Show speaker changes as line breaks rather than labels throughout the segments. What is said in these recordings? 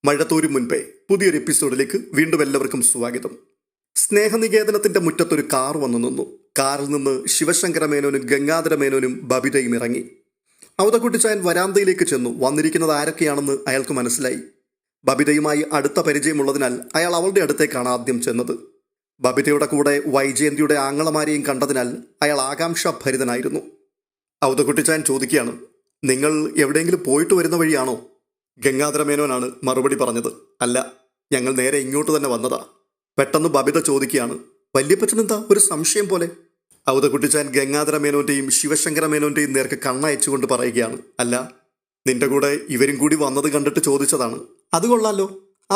മഴത്തോരും മുൻപേ പുതിയൊരു എപ്പിസോഡിലേക്ക് വീണ്ടും എല്ലാവർക്കും സ്വാഗതം. സ്നേഹനികേതനത്തിന്റെ മുറ്റത്തൊരു കാർ വന്നു നിന്നു. കാറിൽ നിന്ന് ശിവശങ്കര മേനോനും ഗംഗാധര മേനോനും ബബിതയും ഇറങ്ങി. അവതക്കുട്ടിച്ചായൻ വരാന്തയിലേക്ക് ചെന്നു. വന്നിരിക്കുന്നത് ആരൊക്കെയാണെന്ന് അയാൾക്ക് മനസ്സിലായി. ബബിതയുമായി അടുത്ത പരിചയമുള്ളതിനാൽ അയാൾ അവളുടെ അടുത്തേക്കാണ് ആദ്യം ചെന്നത്. ബബിതയുടെ കൂടെ വൈജയന്തിയുടെ ആങ്ങളമാരെയും കണ്ടതിനാൽ അയാൾ ആകാംക്ഷാഭരിതനായിരുന്നു. അവതക്കുട്ടിച്ചായൻ ചോദിക്കുകയാണ്, നിങ്ങൾ എവിടെയെങ്കിലും പോയിട്ട് വരുന്ന വഴിയാണോ? ഗംഗാധര മേനോനാണ് മറുപടി പറഞ്ഞത്. അല്ല, ഞങ്ങൾ നേരെ ഇങ്ങോട്ട് തന്നെ വന്നതാ. പെട്ടെന്ന് ബബിത ചോദിക്കുകയാണ്, വല്യപ്പച്ചനെന്താ ഒരു സംശയം പോലെ? അവതക്കുട്ടിച്ചാൻ ഗംഗാധര മേനോന്റെയും ശിവശങ്കര മേനോന്റെയും നേർക്ക് കണ്ണയച്ചുകൊണ്ട് പറയുകയാണ്, അല്ല, നിന്റെ കൂടെ ഇവരും കൂടി വന്നത് കണ്ടിട്ട് ചോദിച്ചതാണ്. അത് കൊള്ളാലോ,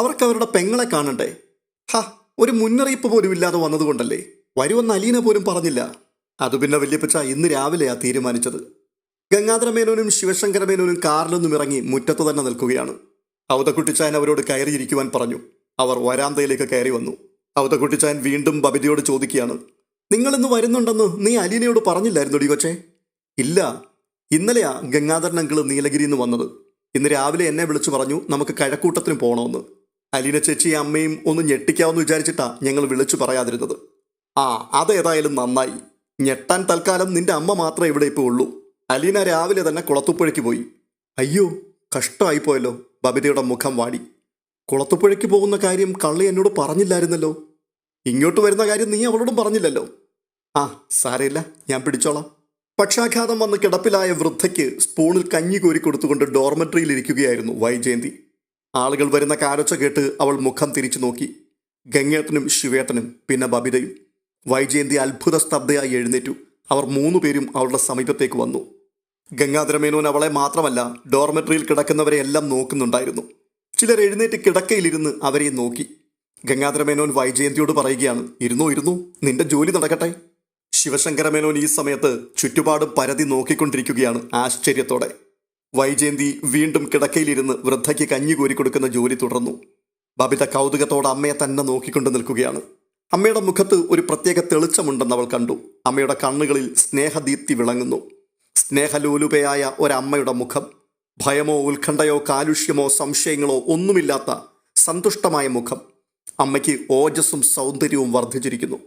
അവർക്ക് അവരുടെ പെങ്ങളെ കാണണ്ടേ? ഒരു മുന്നറിയിപ്പ് പോലും ഇല്ലാതെ വന്നതുകൊണ്ടല്ലേ? വരുമെന്ന് അലീന പോലും പറഞ്ഞില്ല. അത് പിന്നെ വല്യപ്പച്ച ഇന്ന് രാവിലെയാ തീരുമാനിച്ചത്. ഗംഗാധര മേനോനും ശിവശങ്കര മേനോനും കാറിൽ നിന്നും ഇറങ്ങി മുറ്റത്ത് തന്നെ നിൽക്കുകയാണ്. അവതക്കുട്ടിച്ചായൻ അവരോട് കയറിയിരിക്കുവാൻ പറഞ്ഞു. അവർ വരാന്തയിലേക്ക് കയറി വന്നു. അവതക്കുട്ടിച്ചായൻ വീണ്ടും ബബിതയോട് ചോദിക്കുകയാണ്, നിങ്ങളിന്ന് വരുന്നുണ്ടെന്ന് നീ അലീനയോട് പറഞ്ഞില്ലായിരുന്നു കൊച്ചേ? ഇല്ല, ഇന്നലെയാ ഗംഗാധരൻ അങ്കിള് നീലഗിരിയിൽ നിന്ന് വന്നത്. ഇന്ന് രാവിലെ എന്നെ വിളിച്ചു പറഞ്ഞു നമുക്ക് കഴക്കൂട്ടത്തിന് പോകണമെന്ന്. അലീന ചേച്ചിയും അമ്മയും ഒന്ന് ഞെട്ടിക്കാമെന്ന് വിചാരിച്ചിട്ടാ ഞങ്ങൾ വിളിച്ചു പറയാതിരുന്നത്. അതേതായാലും നന്നായി. ഞെട്ടാൻ തൽക്കാലം നിന്റെ അമ്മ മാത്രമേ ഇവിടെ ഇപ്പോൾ ഉള്ളൂ. അലീന രാവിലെ തന്നെ കുളത്തുപുഴയ്ക്ക് പോയി. അയ്യോ, കഷ്ടമായിപ്പോയല്ലോ. ബബിതയുടെ മുഖം വാടി. കുളത്തുപുഴയ്ക്ക് പോകുന്ന കാര്യം കള്ളി എന്നോട് പറഞ്ഞില്ലായിരുന്നല്ലോ. ഇങ്ങോട്ട് വരുന്ന കാര്യം നീ അവളോടും പറഞ്ഞില്ലല്ലോ. സാരമില്ല, ഞാൻ പിടിച്ചോളാം. പക്ഷാഘാതം വന്ന് കിടപ്പിലായ വൃദ്ധയ്ക്ക് സ്പൂണിൽ കഞ്ഞി കോരി കൊടുത്തുകൊണ്ട് ഡോർമെട്രിയിൽ ഇരിക്കുകയായിരുന്നു വൈജയന്തി. ആളുകൾ വരുന്ന കാരൊച്ച കേട്ട് അവൾ മുഖം തിരിച്ചു നോക്കി. ഗംഗേട്ടനും ശിവേട്ടനും പിന്നെ ബബിതയും. വൈജയന്തി അത്ഭുത സ്തബ്ധയായി എഴുന്നേറ്റു. അവർ 3 പേരും അവളുടെ സമീപത്തേക്ക് വന്നു. ഗംഗാധര മേനോൻ അവളെ മാത്രമല്ല ഡോർമെട്രിയിൽ കിടക്കുന്നവരെ എല്ലാം നോക്കുന്നുണ്ടായിരുന്നു. ചിലർ എഴുന്നേറ്റ് കിടക്കയിലിരുന്ന് അവരെ നോക്കി. ഗംഗാധര മേനോൻ വൈജയന്തിയോട് പറയുകയാണ്, ഇരുന്നു, നിന്റെ ജോലി നടക്കട്ടെ. ശിവശങ്കര മേനോൻ ഈ സമയത്ത് ചുറ്റുപാടും പരതി നോക്കിക്കൊണ്ടിരിക്കുകയാണ് ആശ്ചര്യത്തോടെ. വൈജയന്തി വീണ്ടും കിടക്കയിലിരുന്ന് വൃദ്ധയ്ക്ക് കഞ്ഞി കോരി കൊടുക്കുന്ന ജോലി തുടർന്നു. ബബിത കൗതുകത്തോടെ അമ്മയെ തന്നെ നോക്കിക്കൊണ്ട് നിൽക്കുകയാണ്. അമ്മയുടെ മുഖത്ത് ഒരു പ്രത്യേക തെളിച്ചമുണ്ടെന്ന് അവൾ കണ്ടു. അമ്മയുടെ കണ്ണുകളിൽ സ്നേഹദീപ്തി വിളങ്ങുന്നു. സ്നേഹലോലുപയായ ഒരമ്മയുടെ മുഖം. ഭയമോ ഉത്കണ്ഠയോ കാലുഷ്യമോ സംശയങ്ങളോ ഒന്നുമില്ലാത്ത സന്തുഷ്ടമായ മുഖം. അമ്മയ്ക്ക് ഓജസ്സും സൗന്ദര്യവും വർദ്ധിച്ചിരിക്കുന്നു.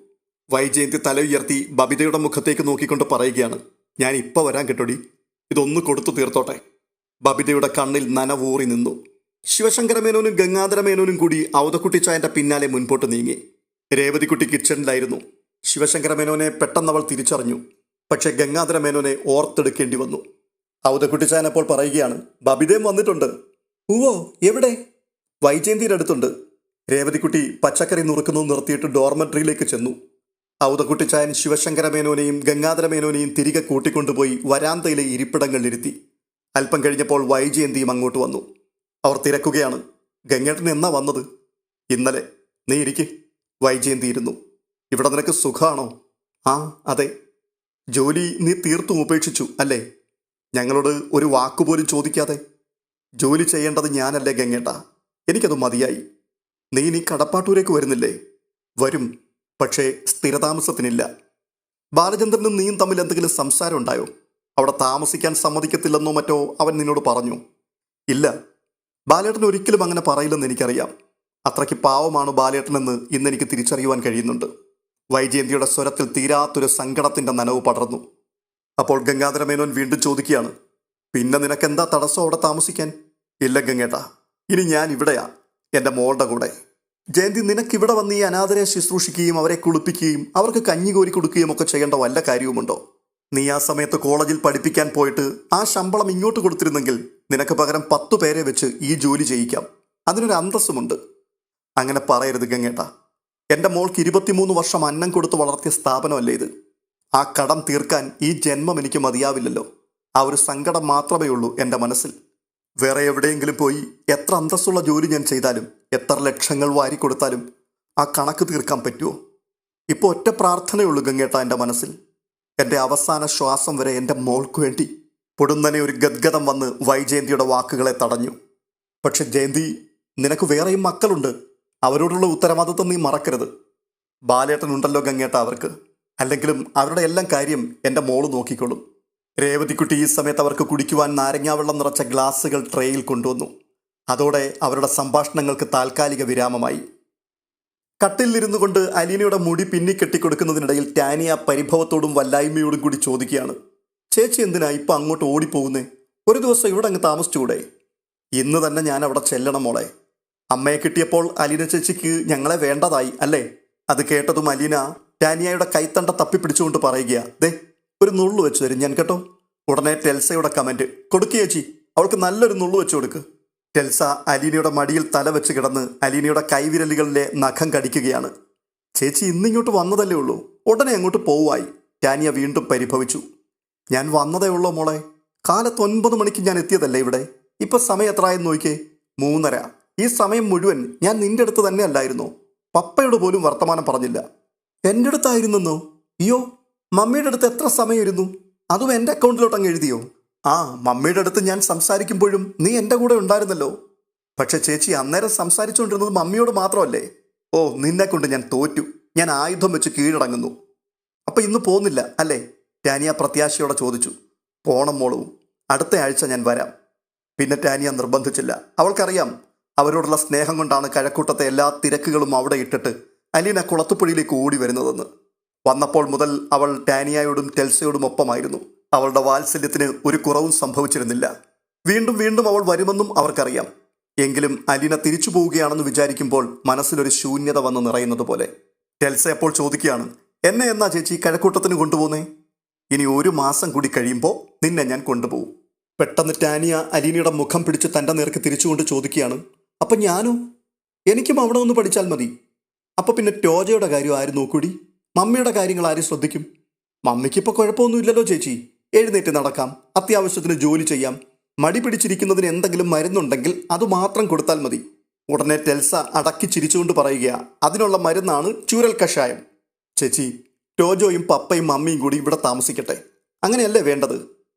വൈജയന്തി തല ഉയർത്തി ബബിതയുടെ മുഖത്തേക്ക് നോക്കിക്കൊണ്ട് പറയുകയാണ്, ഞാൻ ഇപ്പോൾ വരാൻ കേട്ടോടി, ഇതൊന്ന് കൊടുത്തു തീർത്തോട്ടെ. ബബിതയുടെ കണ്ണിൽ നനവൂറി നിന്നു. ശിവശങ്കര മേനോനും ഗംഗാധര മേനോനും കൂടി അവതക്കുട്ടിച്ചായന്റെ പിന്നാലെ മുൻപോട്ട് നീങ്ങി. രേവതിക്കുട്ടി കിച്ചണിലായിരുന്നു. ശിവശങ്കര മേനോനെ പെട്ടെന്ന് അവൾ തിരിച്ചറിഞ്ഞു. പക്ഷെ ഗംഗാധര മേനോനെ ഓർത്തെടുക്കേണ്ടി വന്നു. അവതക്കുട്ടിച്ചായൻ അപ്പോൾ പറയുകയാണ്, ബബിതയും വന്നിട്ടുണ്ട്. എവിടെ? വൈജയന്തിയുടെ അടുത്തുണ്ട്. രേവതിക്കുട്ടി പച്ചക്കറി നുറുക്കുന്നത് നിർത്തിയിട്ട് ഡോർമെട്രിയിലേക്ക് ചെന്നു. അവതക്കുട്ടിച്ചായൻ ശിവശങ്കര മേനോനെയും ഗംഗാധര മേനോനെയും തിരികെ കൂട്ടിക്കൊണ്ടുപോയി വരാന്തയിലെ ഇരിപ്പിടങ്ങളിലിരുത്തി. അല്പം കഴിഞ്ഞപ്പോൾ വൈജയന്തിയും അങ്ങോട്ട് വന്നു. അവർ തിരക്കുകയാണ്, ഗംഗേട്ടൻ എന്നാ വന്നത്? ഇന്നലെ. നീ ഇരിക്ക്. വൈജയന്തി ഇരുന്നു. ഇവിടെ നിനക്ക് സുഖമാണോ? അതെ. ജോലി നീ തീർത്തും ഉപേക്ഷിച്ചു അല്ലേ? ഞങ്ങളോട് ഒരു വാക്കുപോലും ചോദിക്കാതെ. ജോലി ചെയ്യേണ്ടത് ഞാനല്ലേ ഗംഗേട്ട? എനിക്കത് മതിയായി. നീ കടപ്പാട്ടൂരേക്ക് വരുന്നില്ലേ? വരും, പക്ഷേ സ്ഥിരതാമസത്തിനില്ല. ബാലചന്ദ്രനും നീയും തമ്മിൽ എന്തെങ്കിലും സംസാരം ഉണ്ടായോ? അവിടെ താമസിക്കാൻ സമ്മതിക്കത്തില്ലെന്നോ മറ്റോ അവൻ നിന്നോട് പറഞ്ഞു? ഇല്ല, ബാലേട്ടൻ ഒരിക്കലും അങ്ങനെ പറയില്ലെന്ന് എനിക്കറിയാം. അത്രയ്ക്ക് പാവമാണ് ബാലേട്ടനെന്ന് ഇന്നെനിക്ക് തിരിച്ചറിയുവാൻ കഴിയുന്നുണ്ട്. വൈജയന്തിയുടെ സ്വരത്തിൽ തീരാത്തൊരു സങ്കടത്തിന്റെ നനവ് പടർന്നു. അപ്പോൾ ഗംഗാധര മേനോൻ വീണ്ടും ചോദിക്കുകയാണ്, പിന്നെ നിനക്കെന്താ തടസ്സം അവിടെ താമസിക്കാൻ? ഇല്ല ഗംഗേട്ട, ഇനി ഞാൻ ഇവിടെയാ, എൻ്റെ മോളുടെ കൂടെ. ജയന്തി, നിനക്കിവിടെ വന്ന് ഈ അനാഥരെ ശുശ്രൂഷിക്കുകയും അവരെ കുളിപ്പിക്കുകയും അവർക്ക് കഞ്ഞി കോരി കൊടുക്കുകയും ഒക്കെ ചെയ്യേണ്ട വല്ല കാര്യവുമുണ്ടോ? നീ ആ സമയത്ത് കോളേജിൽ പഠിപ്പിക്കാൻ പോയിട്ട് ആ ശമ്പളം ഇങ്ങോട്ട് കൊടുത്തിരുന്നെങ്കിൽ നിനക്ക് പകരം 10 പേരെ വെച്ച് ഈ ജോലി ചെയ്യിക്കാം. അതിനൊരു അന്തസ്സുമുണ്ട്. അങ്ങനെ പറയരുത് ഗംഗേട്ട. എൻ്റെ മോൾക്ക് 23 വർഷം അന്നം കൊടുത്ത് വളർത്തിയ സ്ഥാപനമല്ലേ ഇത്. ആ കടം തീർക്കാൻ ഈ ജന്മം എനിക്ക് മതിയാവില്ലല്ലോ. ആ ഒരു സങ്കടം മാത്രമേ ഉള്ളൂ എൻ്റെ മനസ്സിൽ. വേറെ എവിടെയെങ്കിലും പോയി എത്ര അന്തസ്സുള്ള ജോലി ഞാൻ ചെയ്താലും എത്ര ലക്ഷങ്ങൾ വാരിക്കൊടുത്താലും ആ കണക്ക് തീർക്കാൻ പറ്റുമോ? ഇപ്പോൾ ഒറ്റ പ്രാർത്ഥനയുള്ളൂ ഗംഗേട്ട എൻ്റെ മനസ്സിൽ. എൻ്റെ അവസാന ശ്വാസം വരെ എൻ്റെ മോൾക്ക് വേണ്ടി. പൊടുന്നനെ ഒരു ഗദ്ഗതം വന്ന് വൈജയന്തിയുടെ വാക്കുകളെ തടഞ്ഞു. പക്ഷെ ജയന്തി, നിനക്ക് വേറെയും മക്കളുണ്ട്. അവരോടുള്ള ഉത്തരവാദിത്വം നീ മറക്കരുത്. ബാലേട്ടനുണ്ടല്ലോ ഗംഗേട്ട അവർക്ക്. അല്ലെങ്കിലും അവരുടെ എല്ലാം കാര്യം എൻ്റെ മോള് നോക്കിക്കോളും. രേവതിക്കുട്ടി ഈ സമയത്ത് അവർക്ക് കുടിക്കുവാൻ നാരങ്ങാവെള്ളം നിറച്ച ഗ്ലാസുകൾ ട്രേയിൽ കൊണ്ടുവന്നു. അതോടെ അവരുടെ സംഭാഷണങ്ങൾക്ക് താൽക്കാലിക വിരാമമായി. കട്ടിലിരുന്നു കൊണ്ട് അലീനയുടെ മുടി പിന്നിക്കെട്ടിക്കൊടുക്കുന്നതിനിടയിൽ ടാനിയ പരിഭവത്തോടും വല്ലായ്മയോടും കൂടി ചോദിക്കുകയാണ്, ചേച്ചി എന്തിനാ ഇപ്പം അങ്ങോട്ട് ഓടിപ്പോകുന്നേ? ഒരു ദിവസം ഇവിടെ അങ്ങ് താമസിച്ചുകൂടെ? ഇന്ന് തന്നെ ഞാൻ അവിടെ ചെല്ലണം മോളെ. അമ്മയെ കിട്ടിയപ്പോൾ അലീന ചേച്ചിക്ക് ഞങ്ങളെ വേണ്ടതായി അല്ലേ? അത് കേട്ടതും അലീന ടാനിയയുടെ കൈത്തണ്ട തപ്പിപ്പിടിച്ചുകൊണ്ട് പറയുക, ദേ ഒരു നുള്ളു വെച്ച് തരും ഞാൻ കേട്ടോ. ഉടനെ ടെൽസയുടെ കമന്റ്, കൊടുക്കുക ചേച്ചി, അവൾക്ക് നല്ലൊരു നുള്ളു വെച്ച് കൊടുക്ക്. ടെൽസ അലീനയുടെ മടിയിൽ തല വെച്ച് കിടന്ന് അലീനയുടെ കൈവിരലുകളിലെ നഖം കടിക്കുകയാണ്. ചേച്ചി ഇന്നിങ്ങോട്ട് വന്നതല്ലേ ഉള്ളൂ, ഉടനെ അങ്ങോട്ട് പോവായി. ടാനിയ വീണ്ടും പരിഭവിച്ചു. ഞാൻ വന്നതേ ഉള്ളൂ മോളെ, കാലത്ത് 9 മണിക്ക് ഞാൻ എത്തിയതല്ലേ ഇവിടെ. ഇപ്പൊ സമയം എത്രയെന്ന് നോക്കിയേ, 3:30. ഈ സമയം മുഴുവൻ ഞാൻ നിന്റെ അടുത്ത് തന്നെ അല്ലായിരുന്നോ? പപ്പയോട് പോലും വർത്തമാനം പറഞ്ഞില്ല. എൻ്റെ അടുത്തായിരുന്നെന്നോ? അയ്യോ, മമ്മിയുടെ അടുത്ത് എത്ര സമയം ഇരുന്നു? അതും എൻ്റെ അക്കൗണ്ടിലോട്ട് അങ്ങ് എഴുതിയോ? ആ, മമ്മിയുടെ അടുത്ത് ഞാൻ സംസാരിക്കുമ്പോഴും നീ എൻ്റെ കൂടെ ഉണ്ടായിരുന്നല്ലോ. പക്ഷെ ചേച്ചി അന്നേരം സംസാരിച്ചുകൊണ്ടിരുന്നത് മമ്മിയോട് മാത്രമല്ലേ? ഓ, നിന്നെ കൊണ്ട് ഞാൻ തോറ്റു. ഞാൻ ആയുധം വെച്ച് കീഴടങ്ങുന്നു. അപ്പൊ ഇന്ന് പോകുന്നില്ല അല്ലേ? ടാനിയ പ്രത്യാശയോടെ ചോദിച്ചു. പോണം മോളൂ, അടുത്ത ആഴ്ച ഞാൻ വരാം. പിന്നെ ടാനിയ നിർബന്ധിച്ചില്ല. അവൾക്കറിയാം അവരോടുള്ള സ്നേഹം കൊണ്ടാണ് കഴക്കൂട്ടത്തെ എല്ലാ തിരക്കുകളും അവിടെ ഇട്ടിട്ട് അലീന കുളത്തുപുഴയിലേക്ക് ഓടി വരുന്നതെന്ന്. വന്നപ്പോൾ മുതൽ അവൾ ടാനിയയോടും ടെൽസയോടും ഒപ്പമായിരുന്നു. അവളുടെ വാത്സല്യത്തിന് ഒരു കുറവും സംഭവിച്ചിരുന്നില്ല. വീണ്ടും വീണ്ടും അവൾ വരുമെന്നും അവർക്കറിയാം. എങ്കിലും അലീന തിരിച്ചു പോവുകയാണെന്ന് വിചാരിക്കുമ്പോൾ മനസ്സിലൊരു ശൂന്യത വന്ന് നിറയുന്നത് പോലെ. ടെൽസ അപ്പോൾ ചോദിക്കുകയാണ്, എന്നെ എന്നാ ചേച്ചി കഴക്കൂട്ടത്തിന് കൊണ്ടുപോകുന്നേ? ഇനി 1 മാസം കൂടി കഴിയുമ്പോൾ നിന്നെ ഞാൻ കൊണ്ടുപോകും. പെട്ടെന്ന് ടാനിയ അലീനയുടെ മുഖം പിടിച്ച് തൻ്റെ നേർക്ക് തിരിച്ചുകൊണ്ട് ചോദിക്കുകയാണ്, അപ്പം ഞാനോ? എനിക്കും അവിടെ ഒന്ന് പഠിച്ചാൽ മതി. അപ്പം പിന്നെ ടോജയുടെ കാര്യം ആര് നോക്കൂടി? മമ്മിയുടെ കാര്യങ്ങൾ ആര് ശ്രദ്ധിക്കും? മമ്മിക്കിപ്പോൾ കുഴപ്പമൊന്നുമില്ലല്ലോ ചേച്ചി. എഴുന്നേറ്റ് നടക്കാം, അത്യാവശ്യത്തിന് ജോലി ചെയ്യാം. മടി പിടിച്ചിരിക്കുന്നതിന് എന്തെങ്കിലും മരുന്നുണ്ടെങ്കിൽ അത് മാത്രം കൊടുത്താൽ മതി. ഉടനെ ടെൽസ അടക്കി ചിരിച്ചുകൊണ്ട് പറയുക, അതിനുള്ള മരുന്നാണ് ചൂരൽ കഷായം. ചേച്ചി, ടോജോയും പപ്പയും മമ്മിയും കൂടി ഇവിടെ താമസിക്കട്ടെ, അങ്ങനെയല്ലേ വേണ്ടത്?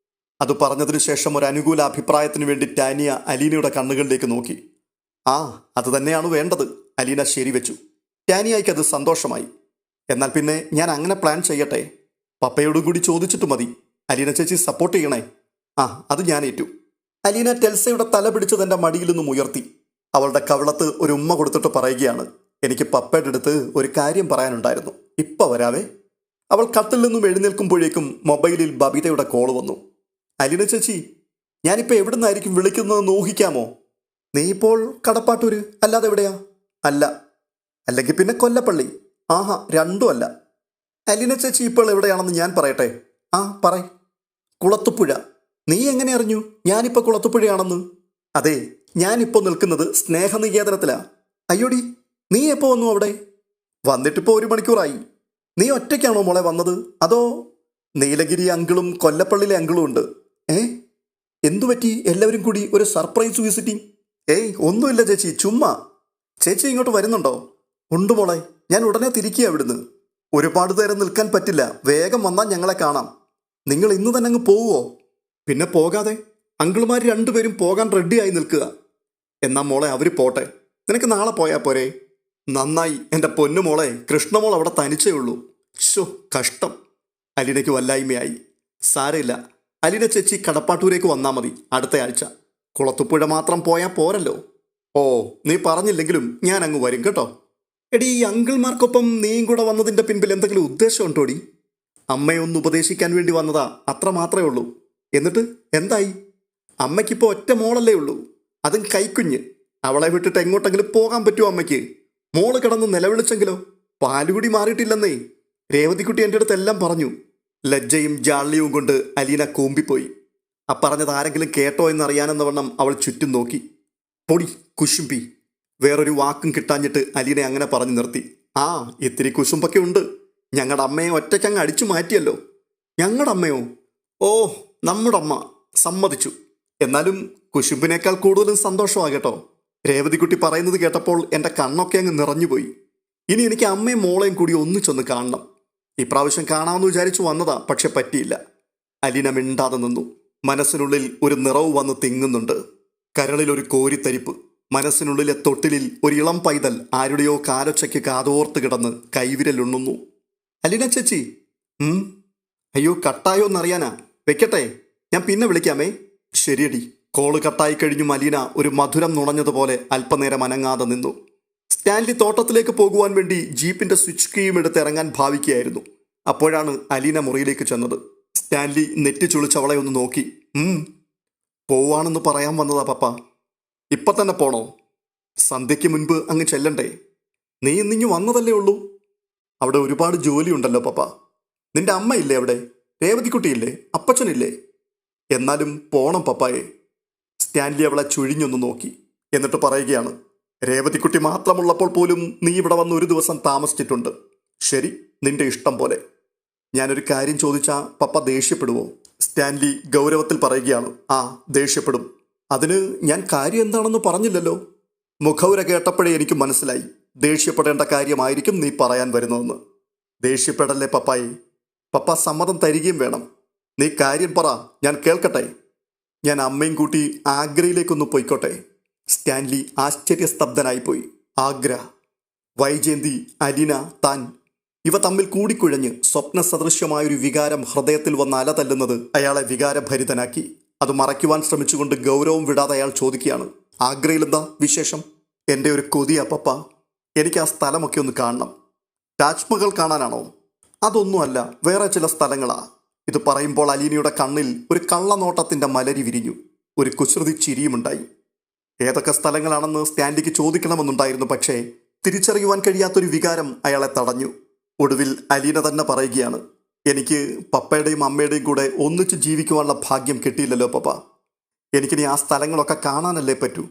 അത് പറഞ്ഞതിനു ശേഷം ഒരു അനുകൂല അഭിപ്രായത്തിന് വേണ്ടി ടാനിയ അലീനയുടെ കണ്ണുകളിലേക്ക് നോക്കി. ആ, അത് തന്നെയാണ് വേണ്ടത്, അലീന ശരിവെച്ചു. ടാനിയയ്ക്ക് അത് സന്തോഷമായി. എന്നാൽ പിന്നെ ഞാൻ അങ്ങനെ പ്ലാൻ ചെയ്യട്ടെ? പപ്പയോടും കൂടി ചോദിച്ചിട്ട് മതി. അലീന ചേച്ചി സപ്പോർട്ട് ചെയ്യണേ. ആ, അത് ഞാൻ ഏറ്റു. അലീന ടെൽസയുടെ തല പിടിച്ച് തൻ്റെ മടിയിൽ നിന്നും ഉയർത്തി അവളുടെ കവിളത്ത് ഒരു ഉമ്മ കൊടുത്തിട്ട് പറയുകയാണ്, എനിക്ക് പപ്പയുടെ അടുത്ത് ഒരു കാര്യം പറയാനുണ്ടായിരുന്നു, ഇപ്പം വരാവേ. അവൾ കട്ടിൽ നിന്നും എഴുന്നേൽക്കുമ്പോഴേക്കും മൊബൈലിൽ ബബിതയുടെ കോൾ വന്നു. അലീന ചേച്ചി, ഞാനിപ്പോൾ എവിടെ നിന്നായിരിക്കും വിളിക്കുന്നതെന്ന് ഊഹിക്കാമോ? നീ ഇപ്പോൾ കടപ്പാട്ടൂര്, അല്ലാതെ എവിടെയാ? അല്ല. അല്ലെങ്കിൽ പിന്നെ കൊല്ലപ്പള്ളി. ആഹാ, രണ്ടും അല്ല. അലീന ചേച്ചി ഇപ്പോൾ എവിടെയാണെന്ന് ഞാൻ പറയട്ടെ? ആ, പറയ്. കുളത്തുപുഴ. നീ എങ്ങനെ അറിഞ്ഞു ഞാനിപ്പോൾ കുളത്തുപുഴയാണെന്ന്? അതെ, ഞാനിപ്പോൾ നിൽക്കുന്നത് സ്നേഹനികേതനത്തിലാ. അയ്യോടി, നീ എപ്പോൾ വന്നു അവിടെ? വന്നിട്ടിപ്പോൾ 1 മണിക്കൂറായി. നീ ഒറ്റയ്ക്കാണോ മോളെ വന്നത്, അതോ? നീലഗിരി അങ്കിളും കൊല്ലപ്പള്ളിയിലെ അങ്കിളും ഉണ്ട്. എന്തുപറ്റി എല്ലാവരും കൂടി ഒരു സർപ്രൈസ് വിസിറ്റിംഗ്? ഒന്നുമില്ല ചേച്ചി, ചുമ്മാ. ചേച്ചി ഇങ്ങോട്ട് വരുന്നുണ്ടോ? ഉണ്ട് മോളെ, ഞാൻ ഉടനെ തിരിക്കുക അവിടുന്ന്. ഒരുപാട് നേരം നിൽക്കാൻ പറ്റില്ല, വേഗം വന്നാൽ ഞങ്ങളെ കാണാം. നിങ്ങൾ ഇന്ന് തന്നെ അങ്ങ് പോവുമോ? പിന്നെ പോകാതെ, അങ്കിളുമാർ 2 പേരും പോകാൻ റെഡിയായി നിൽക്കുക. എന്നാ മോളെ അവർ പോട്ടെ, നിനക്ക് നാളെ പോയാൽ പോരെ? നന്നായി എൻ്റെ പൊന്നു മോളെ, കൃഷ്ണമോൾ അവിടെ തനിച്ചേ ഉള്ളൂ. ശോ, കഷ്ടം. അലീനയ്ക്ക് വല്ലായ്മയായി. സാരമില്ല, അലീന ചേച്ചി കടപ്പാട്ടൂരേക്ക് വന്നാൽ മതി അടുത്ത ആഴ്ച. കുളത്തുപുഴ മാത്രം പോയാൽ പോരല്ലോ. ഓ, നീ പറഞ്ഞില്ലെങ്കിലും ഞാൻ അങ്ങ് വരും കേട്ടോ. എടി, ഈ അങ്കിൾമാർക്കൊപ്പം നീയും കൂടെ വന്നതിൻ്റെ പിൻപിൽ എന്തെങ്കിലും ഉദ്ദേശം ഉണ്ടോടി? അമ്മയെ ഒന്ന് ഉപദേശിക്കാൻ വേണ്ടി വന്നതാ, അത്ര മാത്രമേ ഉള്ളൂ. എന്നിട്ട് എന്തായി? അമ്മയ്ക്കിപ്പോൾ ഒറ്റ മോളല്ലേ ഉള്ളൂ, അതും കൈക്കുഞ്ഞ്. അവളെ വിട്ടിട്ട് എങ്ങോട്ടെങ്കിലും പോകാൻ പറ്റുമോ അമ്മയ്ക്ക്? മോള് കിടന്ന് നിലവിളിച്ചെങ്കിലോ? പാലുകൂടി മാറിയിട്ടില്ലെന്നേ രേവതിക്കുട്ടി എൻ്റെ അടുത്ത് എല്ലാം പറഞ്ഞു. ലജ്ജയും ജാള്യവും കൊണ്ട് അലീന കൂമ്പിപ്പോയി. പറഞ്ഞത് ആരെങ്കിലും കേട്ടോ എന്നറിയാനെന്ന വണ്ണം അവൾ ചുറ്റും നോക്കി. പൊടി കുശുമ്പി. വേറൊരു വാക്കും കിട്ടാഞ്ഞിട്ട് അലീനെ അങ്ങനെ പറഞ്ഞു നിർത്തി. ആ, ഇത്തിരി കുശുമ്പൊക്കെ ഉണ്ട്. ഞങ്ങളുടെ അമ്മയെ ഒറ്റയ്ക്കങ്ങ് അടിച്ചു മാറ്റിയല്ലോ. ഞങ്ങളുടെ അമ്മയോ? ഓ, നമ്മുടെ അമ്മ. സമ്മതിച്ചു. എന്നാലും കുശുമ്പിനേക്കാൾ കൂടുതലും സന്തോഷമാകട്ടോ. രേവതിക്കുട്ടി പറയുന്നത് കേട്ടപ്പോൾ എൻ്റെ കണ്ണൊക്കെ അങ്ങ് നിറഞ്ഞുപോയി. ഇനി എനിക്ക് അമ്മയും മോളെയും കൂടി ഒന്നിച്ചൊന്ന് കാണണം. ഇപ്രാവശ്യം കാണാമെന്ന് വിചാരിച്ചു വന്നതാ, പക്ഷെ പറ്റിയില്ല. അലീന മിണ്ടാതെ നിന്നു. മനസ്സിനുള്ളിൽ ഒരു നിറവ് വന്ന് തിങ്ങുന്നുണ്ട്. കരളിലൊരു കോരിത്തരിപ്പ്. മനസ്സിനുള്ളിലെ തൊട്ടിലിൽ ഒരു ഇളം പൈതൽ ആരുടെയോ കാലൊച്ചയ്ക്ക് കാതോർത്ത് കിടന്ന് കൈവിരലുണ്ണുന്നു. അലീന ചേച്ചി. അയ്യോ, കട്ടായോ എന്നറിയാനാ. വെക്കട്ടെ, ഞാൻ പിന്നെ വിളിക്കാമേ. ശരിയടി. കോള് കട്ടായി കഴിഞ്ഞും അലീന ഒരു മധുരം നുണഞ്ഞതുപോലെ അല്പനേരം അനങ്ങാതെ നിന്നു. സ്റ്റാൻലി തോട്ടത്തിലേക്ക് പോകുവാൻ വേണ്ടി ജീപ്പിന്റെ സ്വിച്ച് കീയും എടുത്ത് ഇറങ്ങാൻ ഭാവിക്കുകയായിരുന്നു. അപ്പോഴാണ് അലീന മുറിയിലേക്ക് ചെന്നത്. സ്റ്റാൻലി നെറ്റി ചുളിച്ച് അവളെ ഒന്ന് നോക്കി. പോവാണെന്ന് പറയാൻ വന്നതാ പപ്പ. ഇപ്പം തന്നെ പോണോ? സന്ധ്യയ്ക്ക് മുൻപ് അങ്ങ് ചെല്ലണ്ടേ? നീ ഇന്നിങ്ങ് വന്നതല്ലേ ഉള്ളൂ. അവിടെ ഒരുപാട് ജോലിയുണ്ടല്ലോ പപ്പ. നിന്റെ അമ്മയില്ലേ അവിടെ? രേവതിക്കുട്ടിയില്ലേ? അപ്പച്ചനില്ലേ? എന്നാലും പോണം പപ്പായെ. സ്റ്റാൻലി അവളെ ചുഴിഞ്ഞൊന്ന് നോക്കി. എന്നിട്ട് പറയുകയാണ്, രേവതിക്കുട്ടി മാത്രമുള്ളപ്പോൾ പോലും നീ ഇവിടെ വന്ന് ഒരു ദിവസം താമസിച്ചിട്ടുണ്ട്. ശരി, നിന്റെ ഇഷ്ടം പോലെ. ഞാനൊരു കാര്യം ചോദിച്ചാൽ പപ്പ ദേഷ്യപ്പെടുവോ? സ്റ്റാൻലി ഗൗരവത്തിൽ പറയുകയാണ്. ആ, ദേഷ്യപ്പെടും. അതിന് ഞാൻ കാര്യം എന്താണെന്ന് പറഞ്ഞില്ലല്ലോ. മുഖവുര കേട്ടപ്പോഴേ എനിക്ക് മനസ്സിലായി ദേഷ്യപ്പെടേണ്ട കാര്യമായിരിക്കും നീ പറയാൻ വരുന്നതെന്ന്. ദേഷ്യപ്പെടല്ലേ പപ്പായി. പപ്പ സമ്മതം തരികയും വേണം. നീ കാര്യം പറ, ഞാൻ കേൾക്കട്ടെ. ഞാൻ അമ്മയും കൂട്ടി ആഗ്രയിലേക്കൊന്ന് പോയിക്കോട്ടെ. സ്റ്റാൻലി ആശ്ചര്യസ്തബ്ധനായിപ്പോയി. ആഗ്ര, വൈജയന്തി, അലീന, താൻ ഇവ തമ്മിൽ കൂടിക്കുഴഞ്ഞ് സ്വപ്ന സദൃശ്യമായൊരു വികാരം ഹൃദയത്തിൽ വന്ന് അല തല്ലുന്നത് അയാളെ വികാരഭരിതനാക്കി. അത് മറയ്ക്കുവാൻ ശ്രമിച്ചുകൊണ്ട് ഗൗരവം വിടാതെ അയാൾ ചോദിക്കുകയാണ്, ആഗ്രയിലെന്താ വിശേഷം? എൻ്റെ ഒരു കൊതിയാ പപ്പ. എനിക്ക് ആ സ്ഥലമൊക്കെ ഒന്ന് കാണണം. താജ്മഹൽ കാണാനാണോ? അതൊന്നുമല്ല, വേറെ ചില സ്ഥലങ്ങളാ. ഇത് പറയുമ്പോൾ അലീനയുടെ കണ്ണിൽ ഒരു കള്ളനോട്ടത്തിൻ്റെ മലരി വിരിഞ്ഞു. ഒരു കുസൃതി ചിരിയുമുണ്ടായി. ഏതൊക്കെ സ്ഥലങ്ങളാണെന്ന് സ്റ്റാൻലിക്ക് ചോദിക്കണമെന്നുണ്ടായിരുന്നു. പക്ഷേ തിരിച്ചറിയുവാൻ കഴിയാത്തൊരു വികാരം അയാളെ തടഞ്ഞു. ഒടുവിൽ അലീന തന്നെ പറയുകയാണ്, എനിക്ക് പപ്പയുടെയും അമ്മയുടെയും കൂടെ ഒന്നിച്ച് ജീവിക്കുവാനുള്ള ഭാഗ്യം കിട്ടിയില്ലല്ലോ പപ്പ. എനിക്കിനി ആ സ്ഥലങ്ങളൊക്കെ കാണാനല്ലേ പറ്റൂ.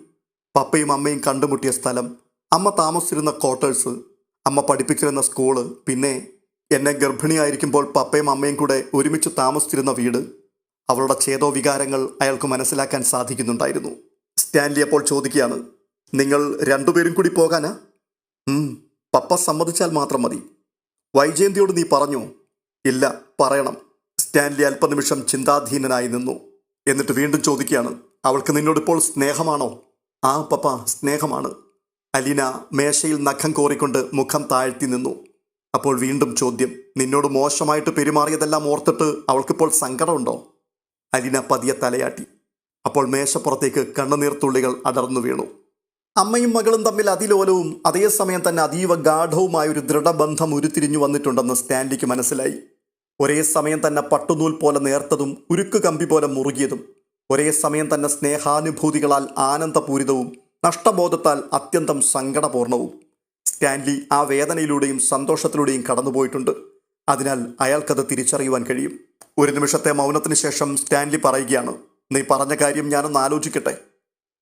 പപ്പയും അമ്മയും കണ്ടുമുട്ടിയ സ്ഥലം, അമ്മ താമസിച്ചിരുന്ന ക്വാർട്ടേഴ്സ്, അമ്മ പഠിപ്പിച്ചിരുന്ന സ്കൂള്, പിന്നെ എന്നെ ഗർഭിണിയായിരിക്കുമ്പോൾ പപ്പയും അമ്മയും കൂടെ ഒരുമിച്ച് താമസിച്ചിരുന്ന വീട്. അവളുടെ ഛേദോ വികാരങ്ങൾ അയാൾക്ക് മനസ്സിലാക്കാൻ സാധിക്കുന്നുണ്ടായിരുന്നു. സ്റ്റാൻലി അപ്പോൾ ചോദിക്കുകയാണ്, നിങ്ങൾ രണ്ടുപേരും കൂടി പോകാനാ? പപ്പ സമ്മതിച്ചാൽ മാത്രം മതി. വൈജയന്തിയോട് നീ പറഞ്ഞോ? ഇല്ല, പറയണം. സ്റ്റാൻലി അല്പനിമിഷം ചിന്താധീനനായി നിന്നു. എന്നിട്ട് വീണ്ടും ചോദിക്കുകയാണ്, അവൾക്ക് നിന്നോടിപ്പോൾ സ്നേഹമാണോ? ആ പപ്പ, സ്നേഹമാണ്. അലീന മേശയിൽ നഖം കോറിക്കൊണ്ട് മുഖം താഴ്ത്തി നിന്നു. അപ്പോൾ വീണ്ടും ചോദ്യം, നിന്നോട് മോശമായിട്ട് പെരുമാറിയതെല്ലാം ഓർത്തിട്ട് അവൾക്കിപ്പോൾ സങ്കടമുണ്ടോ? അലീന പതിയെ തലയാട്ടി. അപ്പോൾ മേശപ്പുറത്തേക്ക് കണ്ണുനീർത്തുള്ളികൾ അടർന്നു വീണു. അമ്മയും മകളും തമ്മിൽ അതിലോലവും അതേസമയം തന്നെ അതീവ ഗാഠവുമായൊരു ദൃഢബന്ധം ഉരുത്തിരിഞ്ഞു വന്നിട്ടുണ്ടെന്ന് സ്റ്റാൻലിക്ക് മനസ്സിലായി. ഒരേ സമയം തന്നെ പട്ടുനൂൽ പോലെ നേർത്തതും ഉരുക്ക് കമ്പി പോലെ മുറുകിയതും, ഒരേ സമയം തന്നെ സ്നേഹാനുഭൂതികളാൽ ആനന്ദപൂരിതവും നഷ്ടബോധത്താൽ അത്യന്തം സങ്കടപൂർണവും. സ്റ്റാൻലി ആ വേദനയിലൂടെയും സന്തോഷത്തിലൂടെയും കടന്നുപോയിട്ടുണ്ട്. അതിനാൽ അയാൾക്കത് തിരിച്ചറിയുവാൻ കഴിയും. ഒരു നിമിഷത്തെ മൗനത്തിന് ശേഷം സ്റ്റാൻലി പറയുകയാണ്, നീ പറഞ്ഞ കാര്യം ഞാനൊന്ന് ആലോചിക്കട്ടെ.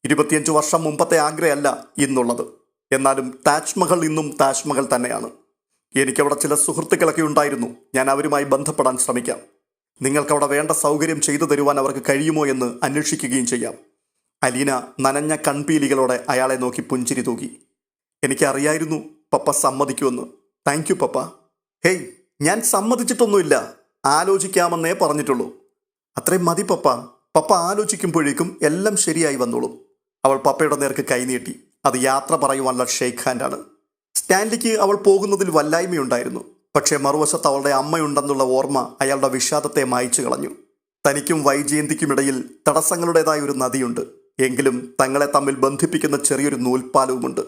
25 വർഷം മുമ്പത്തെ ആഗ്രയല്ല ഇന്നുള്ളത്. എന്നാലും താജ്മഹൽ ഇന്നും താജ്മഹൽ തന്നെയാണ്. എനിക്കവിടെ ചില സുഹൃത്തുക്കളൊക്കെ ഉണ്ടായിരുന്നു. ഞാൻ അവരുമായി ബന്ധപ്പെടാൻ ശ്രമിക്കാം. നിങ്ങൾക്കവിടെ വേണ്ട സൗകര്യം ചെയ്തു തരുവാൻ അവർക്ക് കഴിയുമോ എന്ന് അന്വേഷിക്കുകയും ചെയ്യാം. അലീന നനഞ്ഞ കൺപീലികളോടെ അയാളെ നോക്കി പുഞ്ചിരി തൂകി. എനിക്കറിയായിരുന്നു പപ്പ സമ്മതിക്കുമെന്ന്. താങ്ക് യു പപ്പ. ഹേയ്, ഞാൻ സമ്മതിച്ചിട്ടൊന്നുമില്ല, ആലോചിക്കാമെന്നേ പറഞ്ഞിട്ടുള്ളൂ. അത്രയും മതി പപ്പ. പപ്പ ആലോചിക്കുമ്പോഴേക്കും എല്ലാം ശരിയായി വന്നോളും. അവൾ പപ്പയുടെ നേർക്ക് കൈനീട്ടി. അത് യാത്ര പറയുവാനുള്ള ഷെയ്ക്ക് ഹാൻഡാണ്. സ്റ്റാൻലിക്ക് അവൾ പോകുന്നതിൽ വല്ലായ്മയുണ്ടായിരുന്നു. പക്ഷേ മറുവശത്ത് അവളുടെ അമ്മയുണ്ടെന്നുള്ള ഓർമ്മ അയാളുടെ വിഷാദത്തെ മായ്ച്ചു കളഞ്ഞു. തനിക്കും വൈജയന്തിക്കുമിടയിൽ തടസ്സങ്ങളുടേതായ ഒരു നദിയുണ്ട്. എങ്കിലും തങ്ങളെ തമ്മിൽ ബന്ധിപ്പിക്കുന്ന ചെറിയൊരു നൂൽപ്പാലവുമുണ്ട്.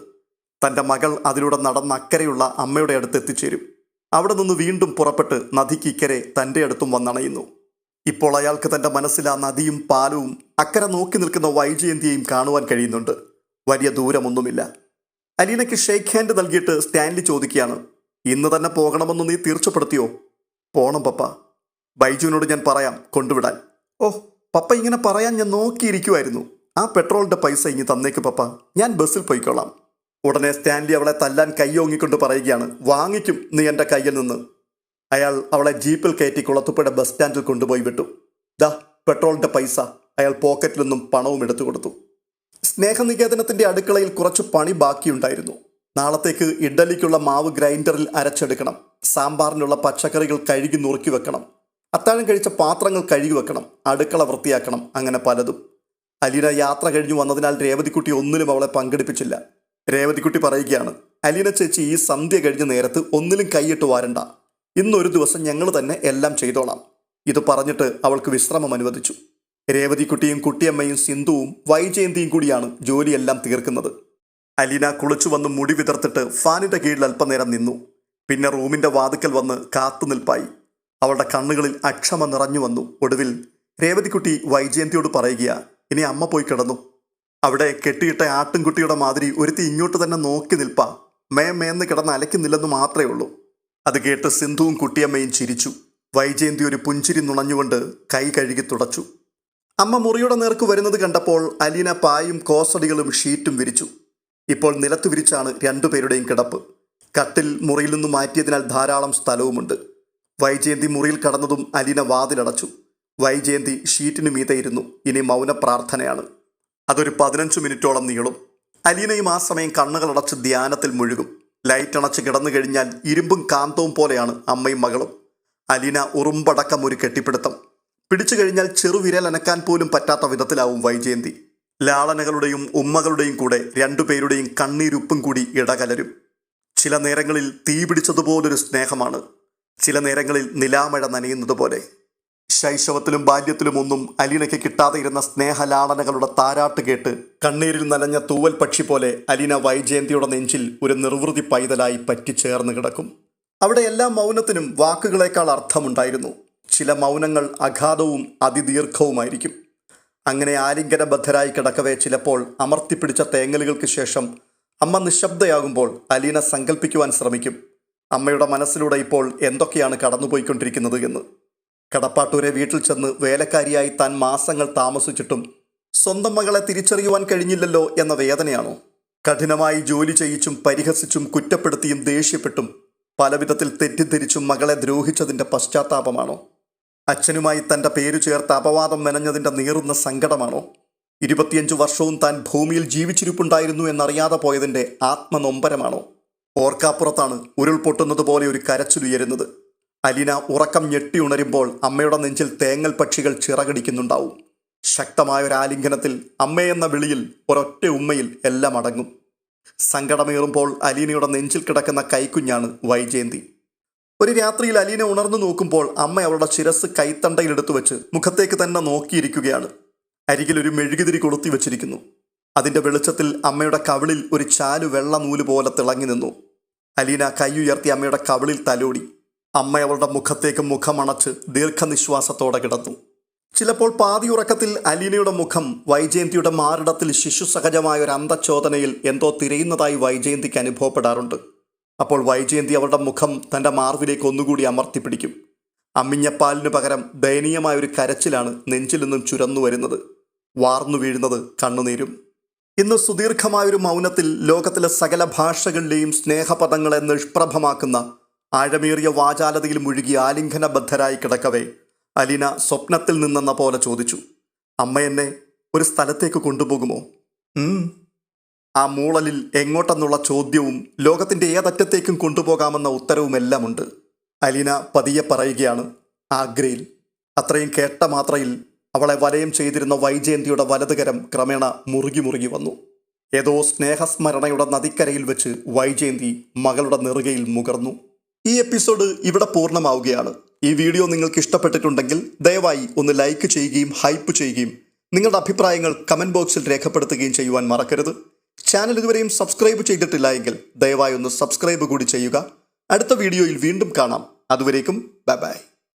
തൻ്റെ മകൾ അതിലൂടെ നടന്ന് അക്കരെയുള്ള അമ്മയുടെ അടുത്ത് എത്തിച്ചേരും. അവിടെ നിന്ന് വീണ്ടും പുറപ്പെട്ട് നദിക്ക് ഇക്കരെ തൻ്റെ അടുത്തും വന്നണയുന്നു. ഇപ്പോൾ അയാൾക്ക് തൻ്റെ മനസ്സിൽ ആ നദിയും പാലവും അക്കരെ നോക്കി നിൽക്കുന്ന വൈജയന്തിയെയും കാണുവാൻ കഴിയുന്നുണ്ട്. വലിയ ദൂരമൊന്നുമില്ല. അലീനയ്ക്ക് ഷെയ്ക്ക് ഹാൻഡ് നൽകിയിട്ട് സ്റ്റാൻലി ചോദിക്കുകയാണ്, ഇന്ന് തന്നെ പോകണമെന്ന് നീ തീർച്ചപ്പെടുത്തിയോ? പോണം പപ്പ. ബൈജുവിനോട് ഞാൻ പറയാം കൊണ്ടുവിടാൻ. ഓഹ്, പപ്പ ഇങ്ങനെ പറയാൻ ഞാൻ നോക്കിയിരിക്കുമായിരുന്നു. ആ പെട്രോളിൻ്റെ പൈസ ഇങ്ങ് തന്നേക്ക് പപ്പ, ഞാൻ ബസ്സിൽ പോയിക്കോളാം. ഉടനെ സ്റ്റാൻലി അവളെ തല്ലാൻ കൈയോങ്ങിക്കൊണ്ട് പറയുകയാണ്, വാങ്ങിക്കും നീ എൻ്റെ കയ്യിൽ നിന്ന്. അയാൾ അവളെ ജീപ്പിൽ കയറ്റി കുളത്തുപുഴ ബസ് സ്റ്റാൻഡിൽ കൊണ്ടുപോയി വിട്ടു. ദാ പെട്രോളിൻ്റെ പൈസ. അയാൾ പോക്കറ്റിൽ നിന്നും പണവും എടുത്തു കൊടുത്തു. സ്നേഹനികേതനത്തിൻ്റെ അടുക്കളയിൽ കുറച്ച് പണി ബാക്കിയുണ്ടായിരുന്നു. നാളത്തേക്ക് ഇഡ്ഡലിക്കുള്ള മാവ് ഗ്രൈൻഡറിൽ അരച്ചെടുക്കണം. സാമ്പാറിനുള്ള പച്ചക്കറികൾ കഴുകി നുറുക്കി വെക്കണം. അത്താഴം കഴിച്ച പാത്രങ്ങൾ കഴുകി വെക്കണം. അടുക്കള വൃത്തിയാക്കണം. അങ്ങനെ പലതും. അലീന യാത്ര കഴിഞ്ഞു വന്നതിനാൽ രേവതിക്കുട്ടി ഒന്നിലും അവളെ പങ്കെടുപ്പിച്ചില്ല. രേവതിക്കുട്ടി പറയുകയാണ്, അലീന ചേച്ചി ഈ സന്ധ്യ കഴിഞ്ഞ നേരത്ത് ഒന്നിലും കൈയിട്ട് വാരണ്ട. ഇന്നൊരു ദിവസം ഞങ്ങൾ തന്നെ എല്ലാം ചെയ്തോളാം. ഇത് പറഞ്ഞിട്ട് അവൾക്ക് വിശ്രമം അനുവദിച്ചു. രേവതിക്കുട്ടിയും കുട്ടിയമ്മയും സിന്ധുവും വൈജയന്തിയും കൂടിയാണ് ജോലിയെല്ലാം തീർക്കുന്നത്. അലീന കുളിച്ചു വന്ന് മുടി വിതർത്തിട്ട് ഫാനിന്റെ കീഴിൽ അല്പനേരം നിന്നു. പിന്നെ റൂമിന്റെ വാതിക്കൽ വന്ന് കാത്തുനിൽപ്പായി. അവളുടെ കണ്ണുകളിൽ അക്ഷമ നിറഞ്ഞു വന്നു. ഒടുവിൽ രേവതിക്കുട്ടി വൈജയന്തിയോട് പറയുക, ഇനി അമ്മ പോയി കിടന്നു. അവിടെ കെട്ടിയിട്ട ആട്ടിൻകുട്ടിയുടെ മാതിരി ഒരുത്തി ഇങ്ങോട്ട് തന്നെ നോക്കി നിൽപ്പാ. മേന്ന് കിടന്ന് അലയ്ക്കുന്നില്ലെന്ന് മാത്രമേ ഉള്ളൂ. അത് കേട്ട് സിന്ധുവും കുട്ടിയമ്മയും ചിരിച്ചു. വൈജയന്തി ഒരു പുഞ്ചിരി നുണഞ്ഞുകൊണ്ട് കൈ കഴുകി തുടച്ചു. അമ്മ മുറിയുടെ നേർക്ക് വരുന്നത് കണ്ടപ്പോൾ അലീന പായും കോസടികളും ഷീറ്റും വിരിച്ചു. ഇപ്പോൾ നിലത്ത് വിരിച്ചാണ് രണ്ടുപേരുടെയും കിടപ്പ്. കട്ടിൽ മുറിയിൽ നിന്ന് മാറ്റിയതിനാൽ ധാരാളം സ്ഥലവുമുണ്ട്. വൈജയന്തി മുറിയിൽ കടന്നതും അലീന വാതിലടച്ചു. വൈജയന്തി ഷീറ്റിനു മീതെ ഇരുന്നു. ഇനി മൗന പ്രാർത്ഥനയാണ്. അതൊരു 15 മിനിറ്റോളം നീളും. അലീനയും ആ സമയം കണ്ണുകളടച്ച് ധ്യാനത്തിൽ മുഴുകും. ലൈറ്റ് അണച്ച് കിടന്നു കഴിഞ്ഞാൽ ഇരുമ്പും കാന്തവും പോലെയാണ് അമ്മയും മകളും. അലീന ഉറുമ്പടക്കം ഒരു കെട്ടിപ്പിടുത്തം. പിടിച്ചു കഴിഞ്ഞാൽ ചെറുവിരൽ അനക്കാൻ പോലും പറ്റാത്ത വിധത്തിലാവും വൈജയന്തി. ലാളനകളുടെയും ഉമ്മകളുടെയും കൂടെ രണ്ടുപേരുടെയും കണ്ണീരുപ്പും കൂടി ഇടകലരും. ചില നേരങ്ങളിൽ തീ പിടിച്ചതുപോലൊരു സ്നേഹമാണ്. ചില നേരങ്ങളിൽ നിലാമഴ നനയുന്നത് പോലെ. ശൈശവത്തിലും ബാല്യത്തിലും ഒന്നും അലീനയ്ക്ക് കിട്ടാതെ ഇരുന്ന സ്നേഹലാളനകളുടെ താരാട്ട് കേട്ട് കണ്ണീരിൽ നനഞ്ഞ തൂവൽ പക്ഷി പോലെ അലീന വൈജയന്തിയുടെ നെഞ്ചിൽ ഒരു നിർവൃതി പൈതലായി പറ്റിച്ചേർന്ന് കിടക്കും. അവിടെ എല്ലാ മൗനത്തിനും വാക്കുകളേക്കാൾ അർത്ഥമുണ്ടായിരുന്നു. ചില മൗനങ്ങൾ അഗാധവും അതിദീർഘവുമായിരിക്കും. അങ്ങനെ ആലിംഗനബദ്ധരായി കിടക്കവേ ചിലപ്പോൾ അമർത്തിപ്പിടിച്ച തേങ്ങലുകൾക്ക് ശേഷം അമ്മ നിശബ്ദയാകുമ്പോൾ അലീന സങ്കല്പിക്കുവാൻ ശ്രമിക്കും, അമ്മയുടെ മനസ്സിലൂടെ ഇപ്പോൾ എന്തൊക്കെയാണ് കടന്നുപോയിക്കൊണ്ടിരിക്കുന്നത് എന്ന്. കടപ്പാട്ടൂരെ വീട്ടിൽ ചെന്ന് വേലക്കാരിയായി താൻ മാസങ്ങൾ താമസിച്ചിട്ടും സ്വന്തം മകളെ തിരിച്ചറിയുവാൻ കഴിഞ്ഞില്ലല്ലോ എന്ന വേദനയാണോ? കഠിനമായി ജോലി ചെയ്യിച്ചും പരിഹസിച്ചും കുറ്റപ്പെടുത്തിയും ദേഷ്യപ്പെട്ടും പലവിധത്തിൽ തെറ്റിദ്ധരിച്ചും മകളെ ദ്രോഹിച്ചതിൻ്റെ പശ്ചാത്താപമാണോ? അച്ഛനുമായി തൻ്റെ പേരു ചേർത്ത് അപവാദം മെനഞ്ഞതിൻ്റെ നീറുന്ന സങ്കടമാണോ? 25 വർഷവും താൻ ഭൂമിയിൽ ജീവിച്ചിരിപ്പുണ്ടായിരുന്നു എന്നറിയാതെ പോയതിൻ്റെ ആത്മനൊമ്പരമാണോ? ഓർക്കാപ്പുറത്താണ് ഉരുൾപൊട്ടുന്നത് പോലെ ഒരു കരച്ചിലുയരുന്നത്. അലീന ഉറക്കം ഞെട്ടി ഉണരുമ്പോൾ അമ്മയുടെ നെഞ്ചിൽ തേങ്ങൽ പക്ഷികൾ ചിറകടിക്കുന്നുണ്ടാവും. ശക്തമായൊരാലിംഗനത്തിൽ അമ്മയെന്ന വിളിയിൽ ഒരൊറ്റ ഉമ്മയിൽ എല്ലാം അടങ്ങും. സങ്കടമേറുമ്പോൾ അലീനയുടെ നെഞ്ചിൽ കിടക്കുന്ന കൈക്കുഞ്ഞാണ് വൈജയന്തി. ഒരു രാത്രിയിൽ അലീന ഉണർന്നു നോക്കുമ്പോൾ അമ്മ അവളുടെ ശിരസ് കൈത്തണ്ടയിലെടുത്തു വെച്ച് മുഖത്തേക്ക് തന്നെ നോക്കിയിരിക്കുകയാണ്. അരികിൽ ഒരു മെഴുകുതിരി കൊളുത്തി വെച്ചിരിക്കുന്നു. അതിൻ്റെ വെളിച്ചത്തിൽ അമ്മയുടെ കവിളിൽ ഒരു ചാലു വെള്ള നൂല് പോലെ തിളങ്ങി നിന്നു. അലീന കൈയുയർത്തി അമ്മയുടെ കവിളിൽ തലോടി. അമ്മ അവളുടെ മുഖത്തേക്ക് മുഖമണച്ച് ദീർഘനിശ്വാസത്തോടെ കിടന്നു. ചിലപ്പോൾ പാതിയുറക്കത്തിൽ അലീനയുടെ മുഖം വൈജയന്തിയുടെ മാറിടത്തിൽ ശിശുസഹജമായ ഒരു അന്തച്ചോദനയിൽ എന്തോ തിരയുന്നതായി വൈജയന്തിക്ക് അനുഭവപ്പെടാറുണ്ട്. അപ്പോൾ വൈജയന്തി അവളുടെ മുഖം തൻ്റെ മാർവിലേക്ക് ഒന്നുകൂടി അമർത്തിപ്പിടിക്കും. അമ്മിഞ്ഞപ്പാലിനു പകരം ദയനീയമായൊരു കരച്ചിലാണ് നെഞ്ചിൽ നിന്നും ചുരന്നു വരുന്നത്. വാർന്നു വീഴുന്നത് കണ്ണുനീരും. ഇന്ന് സുദീർഘമായൊരു മൗനത്തിൽ ലോകത്തിലെ സകല ഭാഷകളിലെയും സ്നേഹപദങ്ങളെ നിഷ്പ്രഭമാക്കുന്ന ആഴമേറിയ വാചാലതയിൽ മുഴുകി ആലിംഗനബദ്ധരായി കിടക്കവേ അലീന സ്വപ്നത്തിൽ നിന്നെന്ന പോലെ ചോദിച്ചു, അമ്മ എന്നെ ഒരു സ്ഥലത്തേക്ക് കൊണ്ടുപോകുമോ? ആ മൂളലിൽ എങ്ങോട്ടെന്നുള്ള ചോദ്യവും ലോകത്തിൻ്റെ ഏതറ്റത്തേക്കും കൊണ്ടുപോകാമെന്ന ഉത്തരവുമെല്ലാം ഉണ്ട്. അലീന പതിയെ പറയുകയാണ്, ആഗ്രയിൽ. അത്രയും കേട്ട മാത്രയിൽ അവളെ വലയം ചെയ്തിരുന്ന വൈജയന്തിയുടെ വലതുകരം ക്രമേണ മുറുകി വന്നു. ഏതോ സ്നേഹസ്മരണയുടെ നദിക്കരയിൽ വെച്ച് വൈജയന്തി മകളുടെ നെറുകയിൽ മുകർന്നു. ഈ എപ്പിസോഡ് ഇവിടെ പൂർണ്ണമാവുകയാണ്. ഈ വീഡിയോ നിങ്ങൾക്ക് ഇഷ്ടപ്പെട്ടിട്ടുണ്ടെങ്കിൽ ദയവായി ഒന്ന് ലൈക്ക് ചെയ്യുകയും ഹൈപ്പ് ചെയ്യുകയും നിങ്ങളുടെ അഭിപ്രായങ്ങൾ കമൻറ്റ് ബോക്സിൽ രേഖപ്പെടുത്തുകയും ചെയ്യുവാൻ മറക്കരുത്. ചാനൽ ഇതുവരെയും സബ്സ്ക്രൈബ് ചെയ്തിട്ടില്ല എങ്കിൽ ദയവായി ഒന്ന് സബ്സ്ക്രൈബ് കൂടി ചെയ്യുക. അടുത്ത വീഡിയോയിൽ വീണ്ടും കാണാം. അതുവരേക്കും ബൈ.